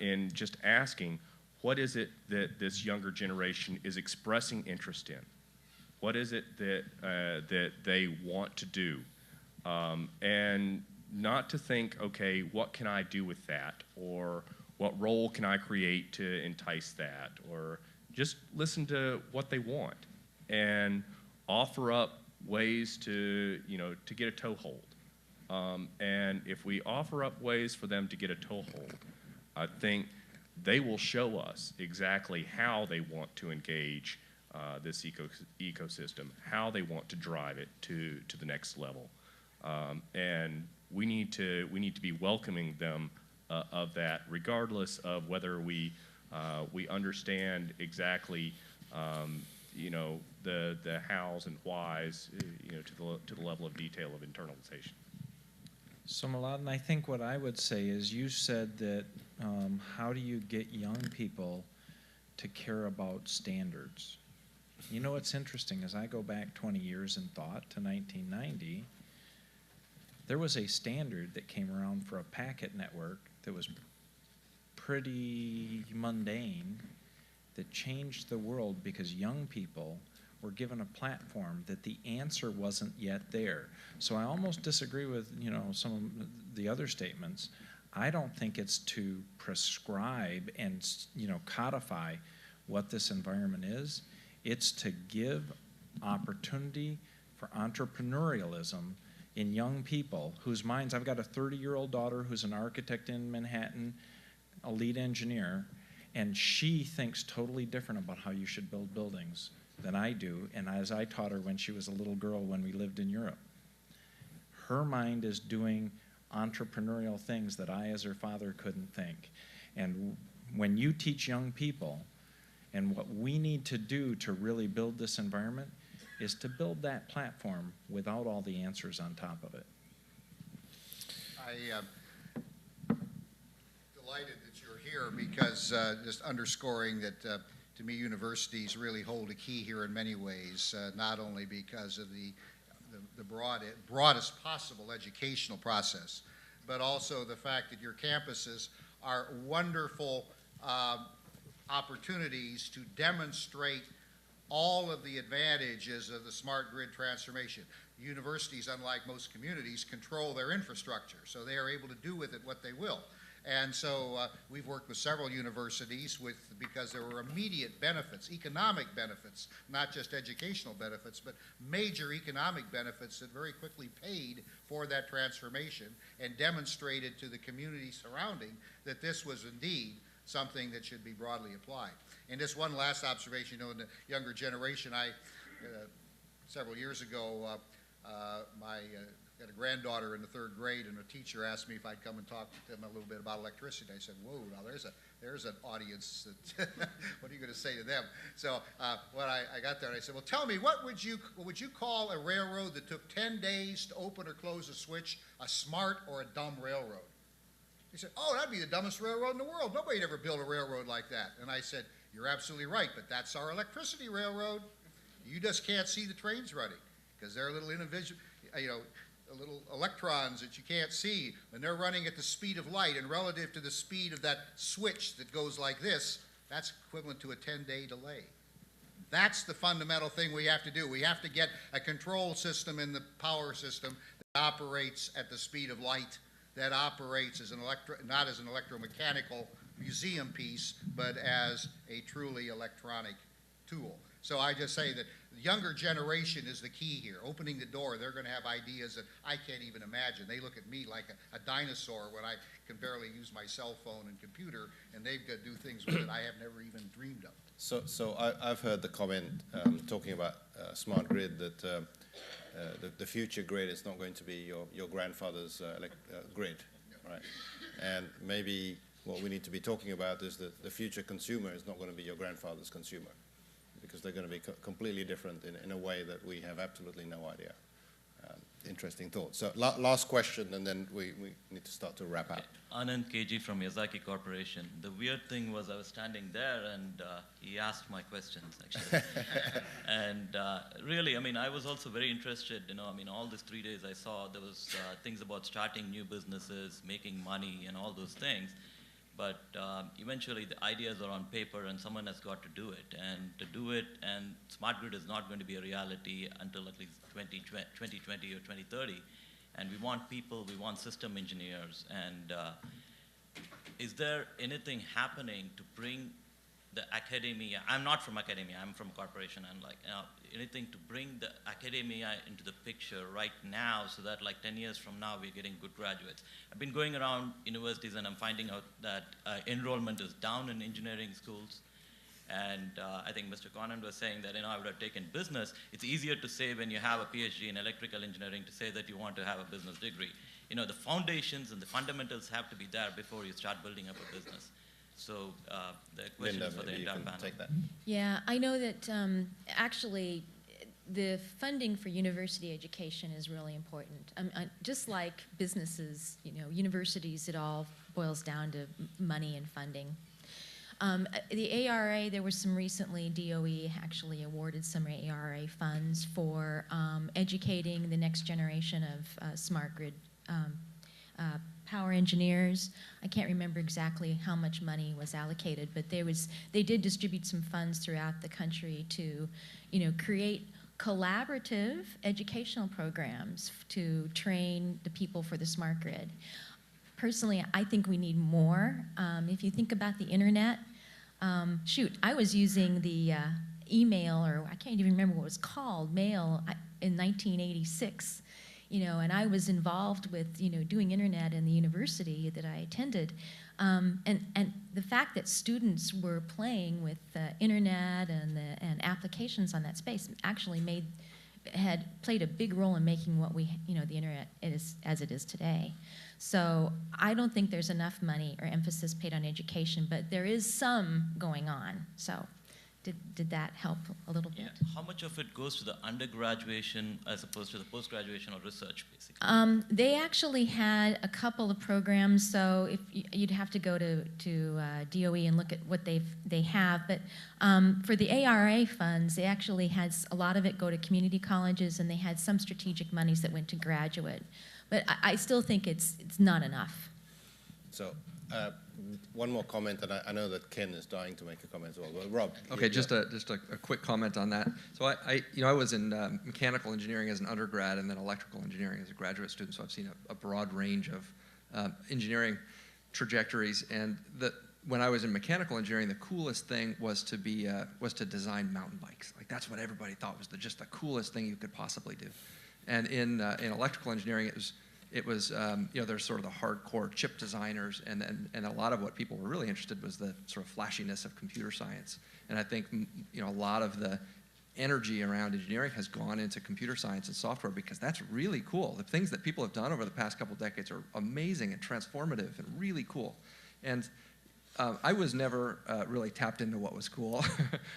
in just asking, what is it that this younger generation is expressing interest in? What is it that they want to do? And not to think, okay, what can I do with that? Or what role can I create to entice that? Or just listen to what they want and offer up ways to, you know, to get a toehold. And if we offer up ways for them to get a toehold, I think they will show us exactly how they want to engage this ecosystem, how they want to drive it to the next level. And we need to be welcoming them of that, regardless of whether we understand exactly you know, the hows and whys, you know, to the level of detail of internalization. So Mladen, I think what I would say is, you said that how do you get young people to care about standards? You know what's interesting is I go back 20 years in thought to 1990. There was a standard that came around for a packet network that was pretty mundane, that changed the world because young people were given a platform that the answer wasn't yet there. So I almost disagree with, you know, some of the other statements. I don't think it's to prescribe and, you know, codify what this environment is. It's to give opportunity for entrepreneurialism in young people whose minds, I've got a 30-year-old daughter who's an architect in Manhattan, a lead engineer, and she thinks totally different about how you should build buildings than I do, and as I taught her when she was a little girl when we lived in Europe. Her mind is doing entrepreneurial things that I, as her father, couldn't think. And when you teach young people, and what we need to do to really build this environment is to build that platform without all the answers on top of it. Delighted that you're here, because just underscoring that to me universities really hold a key here in many ways, not only because of the broadest possible educational process, but also the fact that your campuses are wonderful opportunities to demonstrate all of the advantages of the smart grid transformation. Universities, unlike most communities, control their infrastructure, so they are able to do with it what they will. And so we've worked with several universities because there were immediate benefits, economic benefits, not just educational benefits, but major economic benefits that very quickly paid for that transformation and demonstrated to the community surrounding that this was indeed something that should be broadly applied. And just one last observation, you know, in the younger generation, several years ago, my got a granddaughter in the 3rd grade, and a teacher asked me if I'd come and talk to them a little bit about electricity. I said, whoa, now there's an audience that, what are you going to say to them? So when I got there, and I said, well, tell me, what would you call a railroad that took 10 days to open or close a switch, a smart or a dumb railroad? He said, oh, that'd be the dumbest railroad in the world. Nobody'd ever build a railroad like that. And I said, you're absolutely right, but that's our electricity railroad. You just can't see the trains running because they're little individual, little electrons that you can't see, and they're running at the speed of light, and relative to the speed of that switch that goes like this, that's equivalent to a 10-day delay. That's the fundamental thing we have to do. We have to get a control system in the power system that operates at the speed of light, that operates as not as an electromechanical museum piece, but as a truly electronic tool. So I just say that the younger generation is the key here. Opening the door, they're going to have ideas that I can't even imagine. They look at me like a dinosaur when I can barely use my cell phone and computer, and they've got to do things with it I have never even dreamed of. So I've heard the comment talking about smart grid that the future grid is not going to be your grandfather's grid, right? And maybe what we need to be talking about is that the future consumer is not going to be your grandfather's consumer, because they're going to be completely different in a way that we have absolutely no idea. Interesting thought. So last question, and then we need to start to wrap up. Anand KG from Yazaki Corporation. The weird thing was I was standing there, and he asked my questions, actually. And really, I mean, I was also very interested, all these 3 days I saw there was things about starting new businesses, making money, and all those things. But eventually the ideas are on paper and someone has got to do it. And to do it, and smart grid is not going to be a reality until at least 2020 or 2030. And we want people, we want system engineers. And is there anything happening to bring the academia? I'm not from academia, I'm from corporation. And anything to bring the academia into the picture right now so that 10 years from now we're getting good graduates. I've been going around universities and I'm finding out that enrollment is down in engineering schools. And I think Mr. Conant was saying that I would have taken business. It's easier to say when you have a PhD in electrical engineering to say that you want to have a business degree. The foundations and the fundamentals have to be there before you start building up a business. So the question Linda, is for the maybe you entire can panel. take that. Yeah, I know that actually the funding for university education is really important. Just like businesses, universities, it all boils down to money and funding. The ARA, there was some recently, DOE actually awarded some ARA funds for educating the next generation of smart grid power engineers. I can't remember exactly how much money was allocated, but they did distribute some funds throughout the country to, create collaborative educational programs to train the people for the smart grid. Personally, I think we need more. If you think about the internet, I was using the email, or I can't even remember what it was called, mail in 1986. And I was involved with, doing internet in the university that I attended. And the fact that students were playing with internet and applications on that space actually had played a big role in making what the internet is as it is today. So I don't think there's enough money or emphasis paid on education, but there is some going on. So did that help a little bit? Yeah. How much of it goes to the undergraduation as opposed to the post-graduation or research, basically? They actually had a couple of programs, so if you'd have to go to DOE and look at what they have. But for the ARA funds, they actually had a lot of it go to community colleges, and they had some strategic monies that went to graduate. But I still think it's not enough. So one more comment, and I know that Ken is dying to make a comment as well. But Rob. Okay, just a quick comment on that. So I was in mechanical engineering as an undergrad and then electrical engineering as a graduate student. So I've seen a broad range of engineering trajectories. And when I was in mechanical engineering, the coolest thing was to design mountain bikes. Like that's what everybody thought was just the coolest thing you could possibly do. And in electrical engineering, it was there's sort of the hardcore chip designers, and a lot of what people were really interested was the sort of flashiness of computer science. And I think a lot of the energy around engineering has gone into computer science and software, because that's really cool. The things that people have done over the past couple decades are amazing and transformative and really cool. And I was never really tapped into what was cool.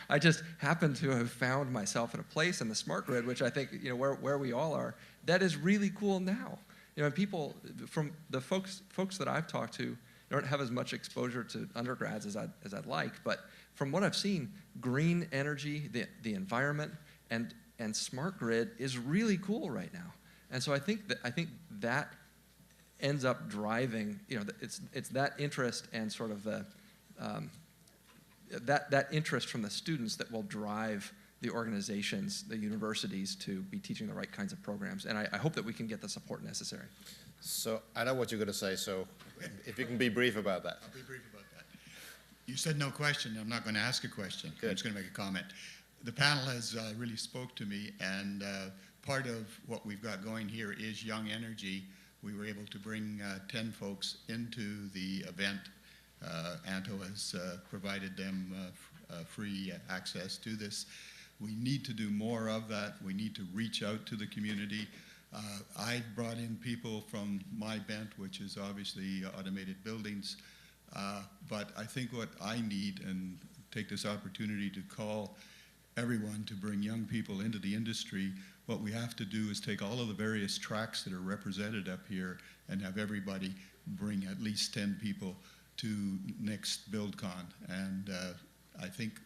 I just happened to have found myself in a place in the smart grid, which I think, where we all are, that is really cool now. And people, from the folks that I've talked to, don't have as much exposure to undergrads as I'd like, but from what I've seen, green energy, the environment, and smart grid is really cool right now. And so I think that ends up driving, it's that interest and sort of the that interest from the students that will drive the organizations, the universities, to be teaching the right kinds of programs. And I hope that we can get the support necessary. So I know what you're going to say, so if you can be brief about that. I'll be brief about that. You said no question. I'm not going to ask a question. Good. I'm just going to make a comment. The panel has really spoke to me, and part of what we've got going here is Young Energy. We were able to bring 10 folks into the event. Anto has provided them free access to this. We need to do more of that. We need to reach out to the community. I brought in people from my bent, which is obviously automated buildings, but I think what I need, and take this opportunity to call everyone to bring young people into the industry, what we have to do is take all of the various tracks that are represented up here and have everybody bring at least 10 people to next BuildCon. And I think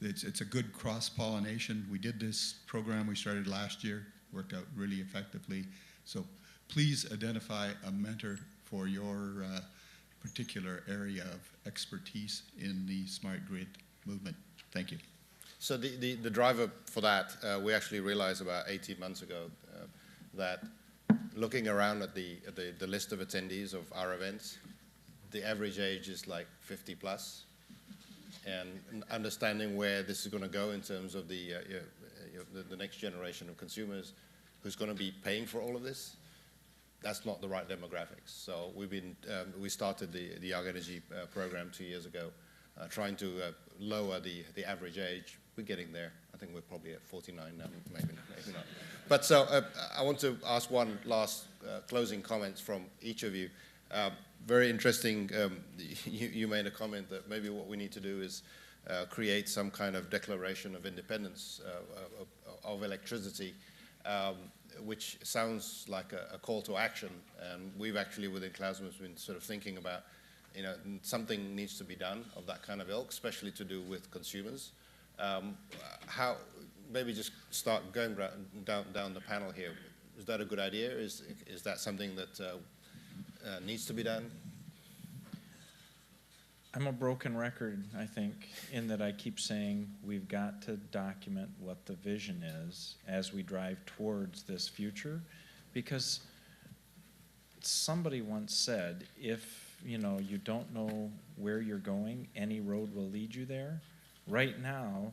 it's a good cross-pollination. We did this program we started last year, worked out really effectively. So please identify a mentor for your particular area of expertise in the smart grid movement. Thank you. So the driver for that, we actually realized about 18 months ago that looking around at the list of attendees of our events, the average age is like 50 plus, and understanding where this is going to go in terms of the next generation of consumers who's going to be paying for all of this, that's not the right demographics. So we started the Young Energy program 2 years ago, trying to lower the average age. We're getting there. I think we're probably at 49 now, maybe not. But so I want to ask one last closing comment from each of you. Very interesting, you made a comment that maybe what we need to do is create some kind of declaration of independence of electricity, which sounds like a call to action. And we've actually within Clausmus been sort of thinking about, something needs to be done of that kind of ilk, especially to do with consumers. How, maybe just start going down the panel here. Is that a good idea? Is that something that needs to be done? I'm a broken record, I think, in that I keep saying we've got to document what the vision is as we drive towards this future, because somebody once said, if you don't know where you're going, any road will lead you there. Right now,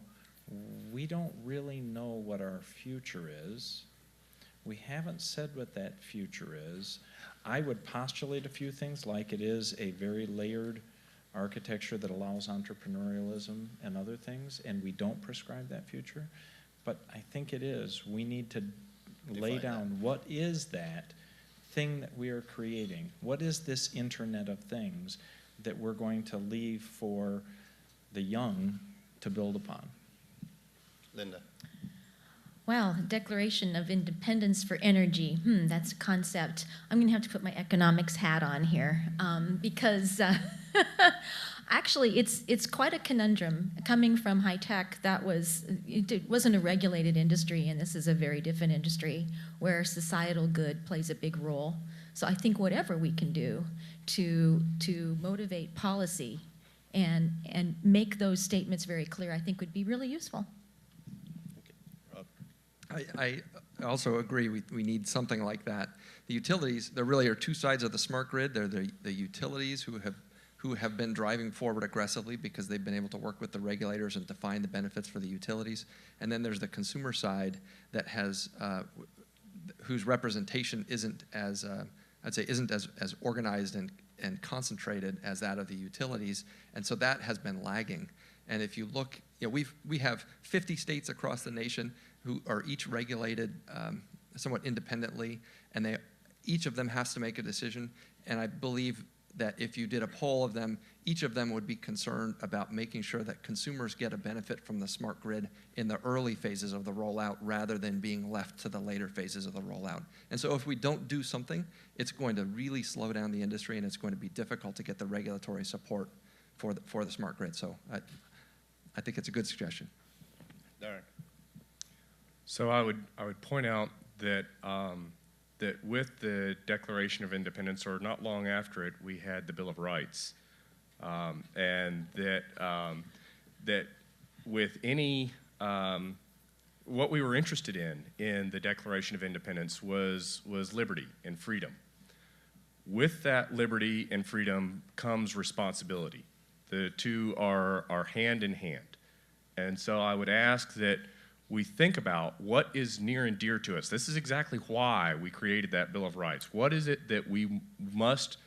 we don't really know what our future is. We haven't said what that future is. I would postulate a few things, like it is a very layered architecture that allows entrepreneurialism and other things, and we don't prescribe that future. But I think it is. We need to lay down what is that thing that we are creating? What is this Internet of Things that we're going to leave for the young to build upon? Linda. Well, Declaration of Independence for Energy, that's a concept. I'm going to have to put my economics hat on here because actually it's quite a conundrum. Coming from high tech, it wasn't a regulated industry, and this is a very different industry where societal good plays a big role. So I think whatever we can do to motivate policy and make those statements very clear, I think would be really useful. I also agree we need something like that. The utilities, there really are two sides of the smart grid. They're the utilities who have been driving forward aggressively because they've been able to work with the regulators and define the benefits for the utilities. And then there's the consumer side that has whose representation isn't as as organized and concentrated as that of the utilities, and so that has been lagging. And if you look we have 50 states across the nation who are each regulated somewhat independently, and each of them has to make a decision. And I believe that if you did a poll of them, each of them would be concerned about making sure that consumers get a benefit from the smart grid in the early phases of the rollout rather than being left to the later phases of the rollout. And so if we don't do something, it's going to really slow down the industry, and it's going to be difficult to get the regulatory support for the smart grid. So I think it's a good suggestion. Derek. So I would point out that that with the Declaration of Independence, or not long after it, we had the Bill of Rights, and that with any what we were interested in the Declaration of Independence was liberty and freedom. With that liberty and freedom comes responsibility. The two are hand in hand. And so I would ask that we think about what is near and dear to us. This is exactly why we created that Bill of Rights. What is it that we must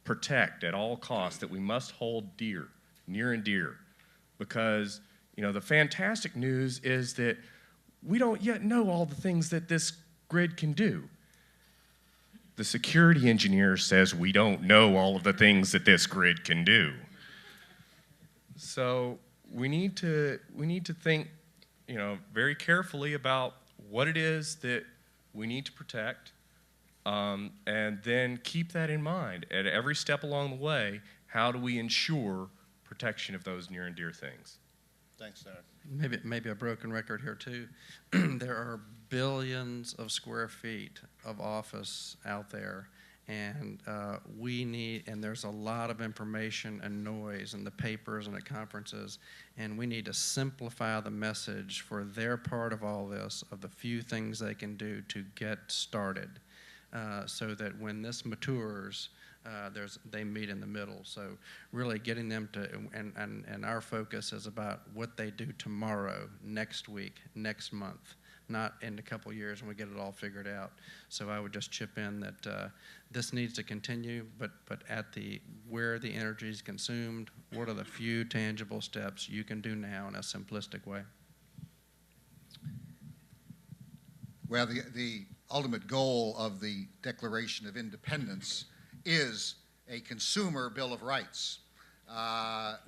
protect at all costs, that we must hold dear, near and dear? Because, the fantastic news is that we don't yet know all the things that this grid can do. The security engineer says we don't know all of the things that this grid can do. So we need to think very carefully about what it is that we need to protect, and then keep that in mind at every step along the way. How do we ensure protection of those near and dear things? Thanks, Derek. Maybe a broken record here too. There are billions of square feet of office out there, and there's a lot of information and noise in the papers and at conferences, and we need to simplify the message for their part of all this, of the few things they can do to get started, so that when this matures, they meet in the middle. So really getting them to, and our focus is about what they do tomorrow, next week, next month, not in a couple years when we get it all figured out. So I would just chip in that this needs to continue, but where the energy is consumed, what are the few tangible steps you can do now in a simplistic way? Well, the ultimate goal of the Declaration of Independence is a consumer Bill of Rights,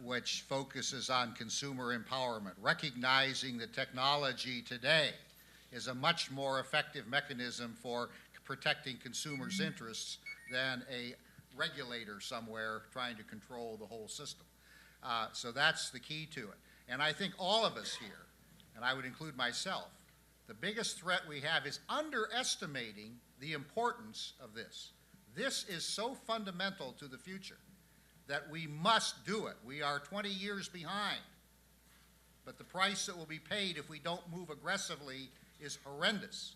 which focuses on consumer empowerment, recognizing that technology today is a much more effective mechanism for protecting consumers' interests than a regulator somewhere trying to control the whole system. So that's the key to it. And I think all of us here, and I would include myself, the biggest threat we have is underestimating the importance of this. This is so fundamental to the future that we must do it. We are 20 years behind, but the price that will be paid if we don't move aggressively is horrendous.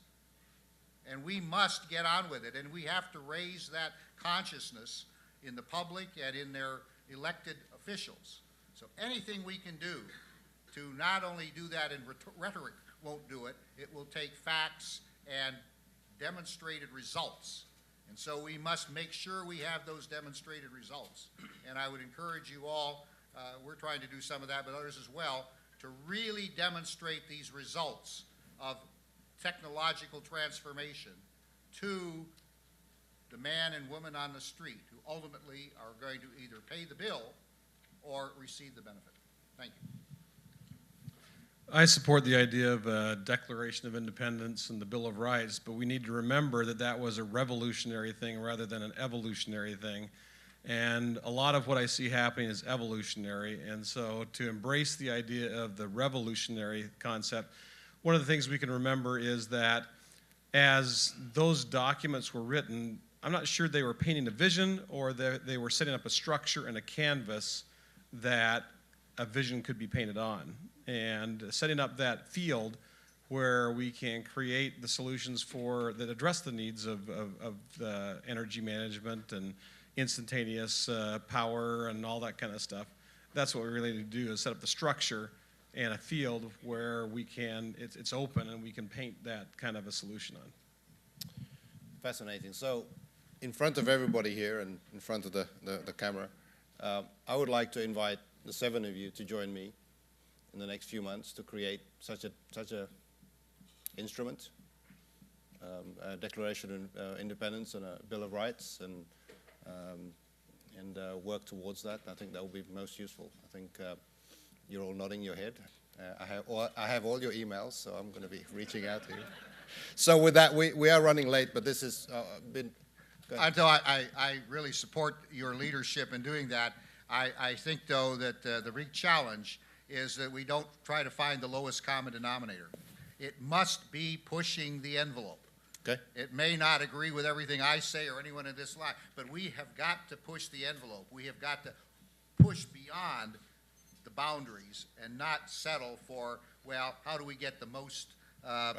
And we must get on with it, and we have to raise that consciousness in the public and in their elected officials. So anything we can do to not only do that in rhetoric won't do it, it will take facts and demonstrated results. And so we must make sure we have those demonstrated results. And I would encourage you all, we're trying to do some of that, but others as well, to really demonstrate these results of technological transformation to the man and woman on the street who ultimately are going to either pay the bill or receive the benefit. Thank you. I support the idea of a Declaration of Independence and the Bill of Rights, but we need to remember that that was a revolutionary thing rather than an evolutionary thing. And a lot of what I see happening is evolutionary. And so to embrace the idea of the revolutionary concept, one of the things we can remember is that as those documents were written, I'm not sure they were painting a vision or they were setting up a structure and a canvas that a vision could be painted on. And setting up that field where we can create the solutions that address the needs of energy management and instantaneous power and all that kind of stuff. That's what we really need to do, is set up the structure and a field where we can, it's open and we can paint that kind of a solution on. Fascinating. So in front of everybody here and in front of the camera, I would like to invite the 7 of you to join me in the next few months to create such a instrument, a Declaration of Independence and a Bill of Rights, and work towards that. I think that will be most useful. I think you're all nodding your head. I have all your emails, so I'm going to be reaching out to you. So with that, we are running late, but this has been... Until I really support your leadership in doing that. I think, though, that the big challenge is that we don't try to find the lowest common denominator. It must be pushing the envelope. Okay. It may not agree with everything I say or anyone in this line, but we have got to push the envelope. We have got to push beyond the boundaries and not settle for, well, how do we get the most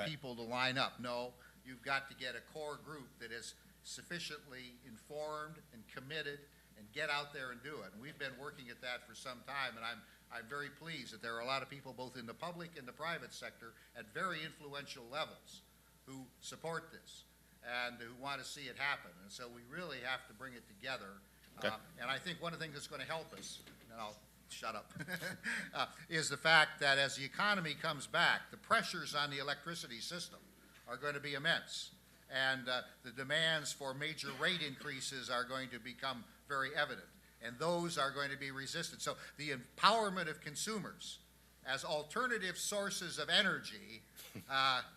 people to line up? No, you've got to get a core group that is sufficiently informed and committed and get out there and do it. And we've been working at that for some time, and I'm very pleased that there are a lot of people both in the public and the private sector at very influential levels who support this and who want to see it happen. And so we really have to bring it together. Okay. And I think one of the things that's going to help us, and I'll shut up, is the fact that as the economy comes back, the pressures on the electricity system are going to be immense. And the demands for major rate increases are going to become very evident. And those are going to be resisted. So the empowerment of consumers as alternative sources of energy,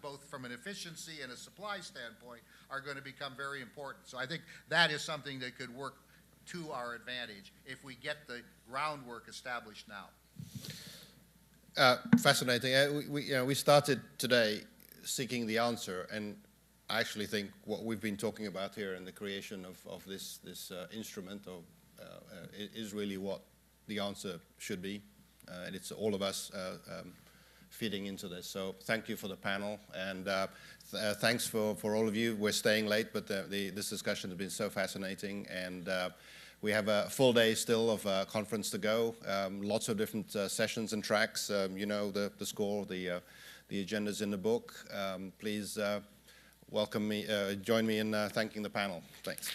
both from an efficiency and a supply standpoint, are going to become very important. So I think that is something that could work to our advantage if we get the groundwork established now. Fascinating. We started today seeking the answer, and I actually think what we've been talking about here in the creation of this instrument is really what the answer should be. And it's all of us feeding into this. So thank you for the panel, and thanks for all of you. We're staying late, but this discussion has been so fascinating, and we have a full day still of conference to go. Lots of different sessions and tracks. You know the score, the agenda's in the book. Please join me in thanking the panel. Thanks.